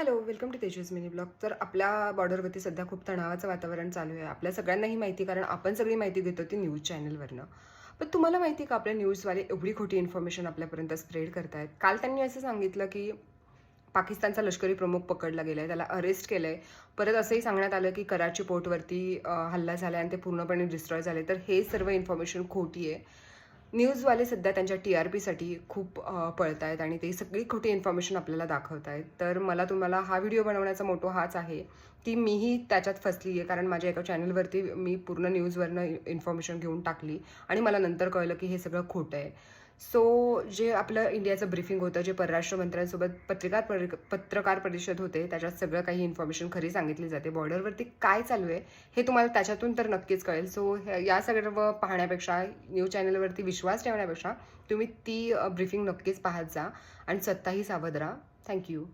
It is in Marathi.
Hello, welcome to Tejas mini blog. तर आपल्या बॉर्डरवरती सध्या खूप तणावाचं वातावरण चालू आहे. आपल्या सगळ्यांनाही माहिती, कारण आपण सगळी माहिती घेतो ती न्यूज चॅनलवरनं. पण तुम्हाला माहिती का आपल्या न्यूजवाले एवढी खोटी इन्फॉर्मेशन आपल्यापर्यंत स्प्रेड करतायत? काल त्यांनी असं सांगितलं की पाकिस्तानचा लष्करी प्रमुख पकडला गेलाय, त्याला अरेस्ट केलंय. परत असंही सांगण्यात आलं की कराची पोर्टवरती हल्ला झाला आणि ते पूर्णपणे डिस्ट्रॉय झाले. तर हे सर्व इन्फॉर्मेशन खोटी आहे. न्यूजवाले सध्या त्यांच्या टी-आर-पीसाठी खूप पळतायत आणि ते सगळी खोटी इन्फॉर्मेशन आपल्याला दाखवत आहेत. तर मला तुम्हाला हा व्हिडिओ बनवण्याचा मोटो हाच आहे की मीही त्याच्यात फसली आहे, कारण माझ्या एका चॅनलवरती मी पूर्ण न्यूजवरनं इन्फॉर्मेशन घेऊन टाकली आणि मला नंतर कळलं की हे सगळं खोटं आहे. सो जे आपलं इंडियाचं ब्रीफिंग होतं, जे परराष्ट्र मंत्र्यांसोबत पत्रकार परिषद होते, त्याच्यात सगळं काही इन्फॉर्मेशन खरी सांगितली जाते. बॉर्डरवरती काय चालू आहे हे तुम्हाला त्याच्यातून तर नक्कीच कळेल. सो या सगळं पाहण्यापेक्षा, न्यूज चॅनलवरती विश्वास ठेवण्यापेक्षा तुम्ही ती ब्रीफिंग नक्कीच पाहत जा आणि स्वतःही सावध राहा. थँक्यू.